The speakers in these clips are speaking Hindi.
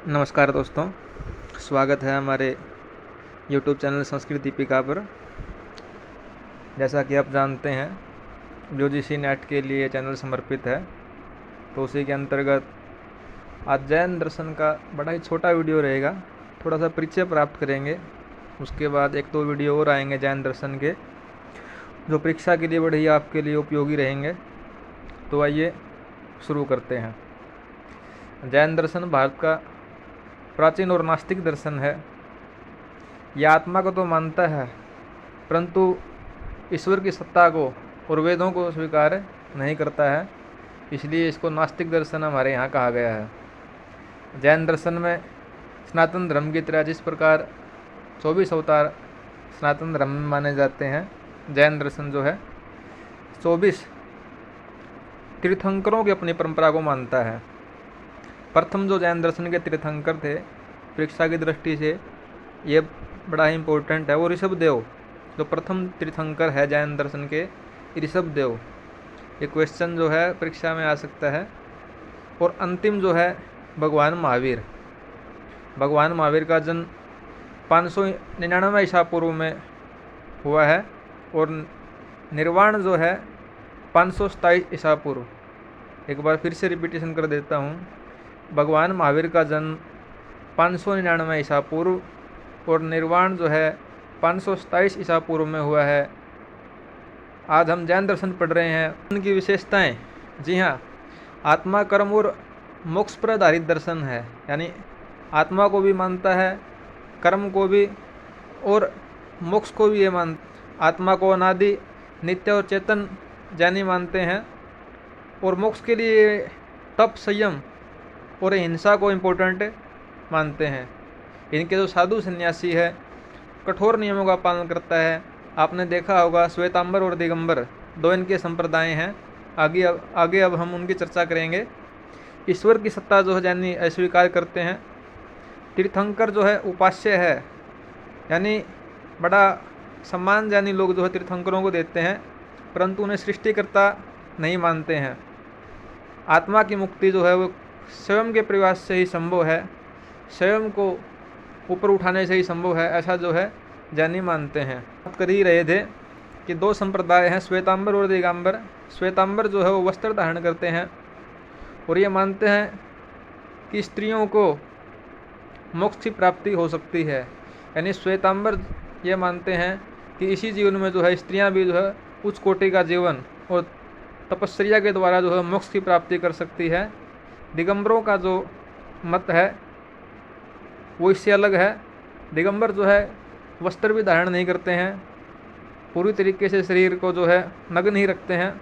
नमस्कार दोस्तों, स्वागत है हमारे YouTube चैनल संस्कृत दीपिका पर। जैसा कि आप जानते हैं, यूजीसी नेट के लिए चैनल समर्पित है, तो उसी के अंतर्गत आज जैन दर्शन का बड़ा ही छोटा वीडियो रहेगा। थोड़ा सा परिचय प्राप्त करेंगे, उसके बाद एक दो वीडियो और आएंगे जैन दर्शन के, जो परीक्षा के लिए बड़े ही आपके लिए उपयोगी रहेंगे। तो आइए शुरू करते हैं। जैन दर्शन भारत का प्राचीन और नास्तिक दर्शन है। यह आत्मा को तो मानता है, परंतु ईश्वर की सत्ता को और वेदों को स्वीकार नहीं करता है, इसलिए इसको नास्तिक दर्शन हमारे यहाँ कहा गया है। जैन दर्शन में सनातन धर्म की तरह जिस प्रकार 24 अवतार सनातन धर्म में माने जाते हैं, जैन दर्शन जो है 24 तीर्थंकरों की अपनी परंपरा को मानता है। प्रथम जो जैन दर्शन के तीर्थंकर थे, परीक्षा की दृष्टि से ये बड़ा ही इम्पोर्टेंट है। वो ऋषभदेव जो प्रथम तीर्थंकर है जैन दर्शन के, ऋषभदेव, ये क्वेश्चन जो है परीक्षा में आ सकता है। और अंतिम जो है भगवान महावीर। भगवान महावीर का जन्म 599 ईसा पूर्व में हुआ है और निर्वाण जो है 527 ईसा पूर्व। एक बार फिर से रिपीटेशन कर देता हूँ। भगवान महावीर का जन्म 599 ईसा पूर्व और निर्वाण जो है 527 ईसा पूर्व में हुआ है। आज हम जैन दर्शन पढ़ रहे हैं, उनकी विशेषताएं। जी हाँ, आत्मा, कर्म और मोक्ष पर आधारित दर्शन है, यानी आत्मा को भी मानता है, कर्म को भी और मोक्ष को भी ये आत्मा को अनादि, नित्य और चेतन जैनी मानते हैं, और मोक्ष के लिए तप, संयम और हिंसा को इम्पोर्टेंट मानते हैं। इनके जो साधु सन्यासी है, कठोर नियमों का पालन करता है। आपने देखा होगा श्वेतांबर और दिगंबर दो इनके संप्रदाय हैं। आगे अब हम उनकी चर्चा करेंगे। ईश्वर की सत्ता जो है जैनी अस्वीकार करते हैं। तीर्थंकर जो है उपास्य है, यानी बड़ा सम्मान जैनी लोग जो है तीर्थंकरों को देते हैं, परंतु उन्हें सृष्टिकर्ता नहीं मानते हैं। आत्मा की मुक्ति जो है वो स्वयं के प्रयास से ही संभव है, स्वयं को ऊपर उठाने से ही संभव है, ऐसा जो है जैनी मानते हैं। बात कर ही रहे थे कि दो संप्रदाय हैं, श्वेतांबर और दिगंबर। श्वेतांबर जो है वो वस्त्र धारण करते हैं और ये मानते हैं कि स्त्रियों को मोक्ष की प्राप्ति हो सकती है। यानी श्वेतांबर ये मानते हैं कि इसी जीवन में जो है स्त्रियां भी जो है उच्च कोटि का जीवन और तपस्या के द्वारा जो है मोक्ष की प्राप्ति कर सकती है। दिगंबरों का जो मत है वो इससे अलग है। दिगंबर जो है वस्त्र भी धारण नहीं करते हैं, पूरी तरीके से शरीर को जो है नग्न ही रखते हैं,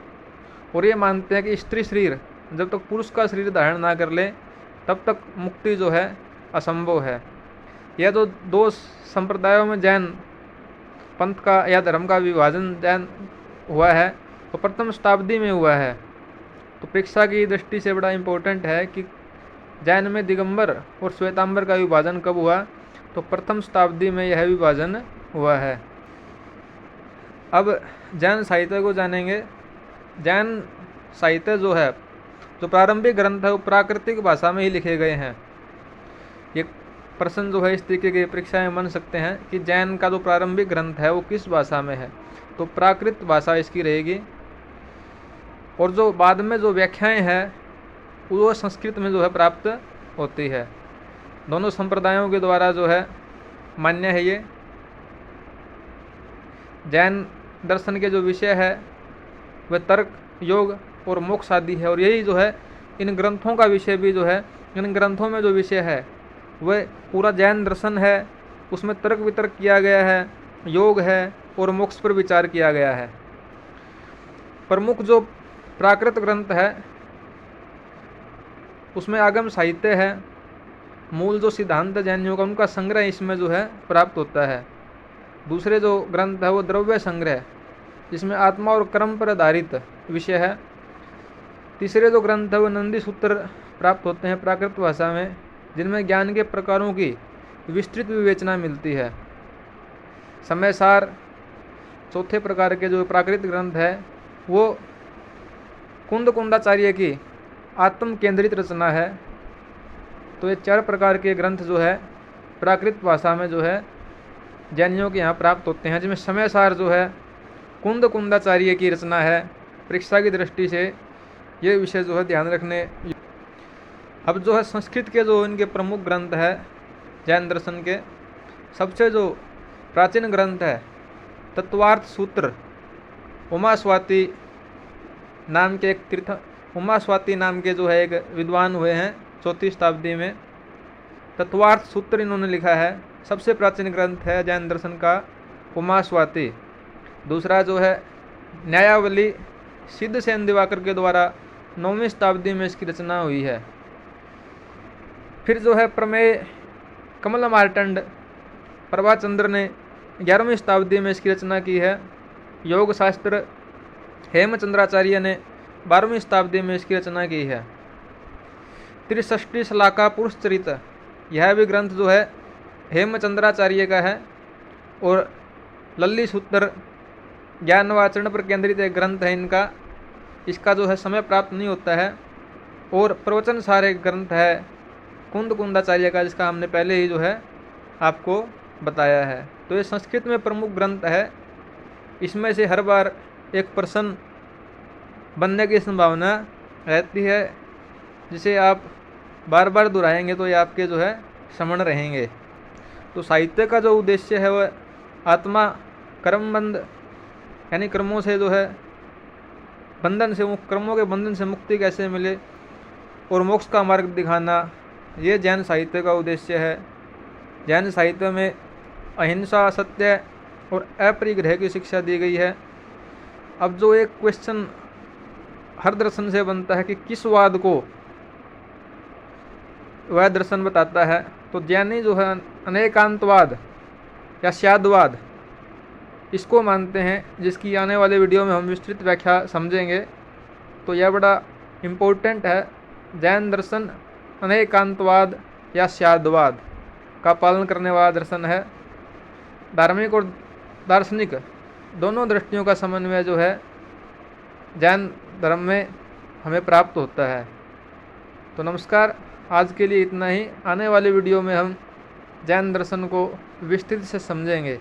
और ये मानते हैं कि स्त्री शरीर जब तक पुरुष का शरीर धारण ना कर ले तब तक मुक्ति जो है असंभव है। यह जो दो संप्रदायों में जैन पंथ का या धर्म का विभाजन जैन हुआ है तो प्रथम शताब्दी में हुआ है। तो परीक्षा की दृष्टि से बड़ा इम्पोर्टेंट है कि जैन में दिगंबर और श्वेतांबर का विभाजन कब हुआ, तो प्रथम शताब्दी में यह विभाजन हुआ है। अब जैन साहित्य को जानेंगे। जैन साहित्य जो है, जो प्रारंभिक ग्रंथ है, वो प्राकृतिक भाषा में ही लिखे गए हैं। ये प्रश्न जो है इस तरीके की परीक्षा में बन सकते हैं कि जैन का जो प्रारंभिक ग्रंथ है वो किस भाषा में है, तो प्राकृत भाषा इसकी रहेगी। और जो बाद में जो व्याख्याएं हैं वो संस्कृत में जो है प्राप्त होती है। दोनों संप्रदायों के द्वारा जो है मान्य है ये। जैन दर्शन के जो विषय है वह तर्क, योग और मोक्ष आदि है, और यही जो है इन ग्रंथों का विषय भी जो है, इन ग्रंथों में जो विषय है वह पूरा जैन दर्शन है। उसमें तर्क वितर्क किया गया है, योग है और मोक्ष पर विचार किया गया है। प्रमुख जो प्राकृत ग्रंथ है उसमें आगम साहित्य है। मूल जो सिद्धांत जैनियों का उनका संग्रह इसमें जो है प्राप्त होता है। दूसरे जो ग्रंथ है वो द्रव्य संग्रह, जिसमें आत्मा और कर्म पर आधारित विषय है। तीसरे जो ग्रंथ है वो नंदी सूत्र प्राप्त होते हैं प्राकृत भाषा में, जिनमें ज्ञान के प्रकारों की विस्तृत विवेचना मिलती है। समयसार चौथे प्रकार के जो प्राकृत ग्रंथ है वो कुंदाचार्य की आत्म केंद्रित रचना है। तो ये 4 प्रकार के ग्रंथ जो है प्राकृत भाषा में जो है जैनियों के यहाँ प्राप्त होते हैं, जिसमें समय सार जो है कुंदाचार्य की रचना है। परीक्षा की दृष्टि से ये विषय जो है ध्यान रखने। अब जो है संस्कृत के जो इनके प्रमुख ग्रंथ है जैन दर्शन के, सबसे जो प्राचीन ग्रंथ है तत्वार्थ सूत्र, उमास्वाती नाम के उमास्वाती नाम के जो है एक विद्वान हुए हैं 4वीं शताब्दी में। तत्वार्थ सूत्र इन्होंने लिखा है, सबसे प्राचीन ग्रंथ है जैन दर्शन का उमास्वाती। दूसरा जो है न्यायावली, सिद्धसेन दिवाकर के द्वारा 9वीं शताब्दी में इसकी रचना हुई है। फिर जो है प्रमेय कमला मार्तंड प्रभाचंद्र ने 11वीं शताब्दी में इसकी रचना की है। योग शास्त्र हेमचंद्राचार्य ने 12वीं शताब्दी में इसकी रचना की है। त्रिषष्टि श्लाका पुरुष चरित, यह भी ग्रंथ जो है हेमचंद्राचार्य का है। और लल्ली सूत्र ज्ञानवाचरण पर केंद्रित एक ग्रंथ है इनका, इसका जो है समय प्राप्त नहीं होता है। और प्रवचन सार एक ग्रंथ है कुंदाचार्य का, जिसका हमने पहले ही जो है आपको बताया है। तो ये संस्कृत में प्रमुख ग्रंथ है। इसमें से हर बार एक प्रश्न बनने की संभावना रहती है, जिसे आप बार बार दोहराएंगे तो ये आपके जो है स्मरण रहेंगे। तो साहित्य का जो उद्देश्य है वह आत्मा कर्मबंध यानी कर्मों से जो है बंधन से कर्मों के बंधन से मुक्ति कैसे मिले और मोक्ष का मार्ग दिखाना, ये जैन साहित्य का उद्देश्य है। जैन साहित्य में अहिंसा, सत्य और अपरिग्रह की शिक्षा दी गई है। अब जो एक क्वेश्चन हर दर्शन से बनता है कि किस वाद को वह दर्शन बताता है, तो जैनी जो है अनेकांतवाद या स्याद्वाद इसको मानते हैं, जिसकी आने वाले वीडियो में हम विस्तृत व्याख्या समझेंगे। तो यह बड़ा इम्पोर्टेंट है। जैन दर्शन अनेकांतवाद या स्याद्वाद का पालन करने वाला दर्शन है। धार्मिक और दार्शनिक दोनों दृष्टियों का समन्वय जो है जैन धर्म में हमें प्राप्त होता है। तो नमस्कार, आज के लिए इतना ही। आने वाले वीडियो में हम जैन दर्शन को विस्तृत से समझेंगे।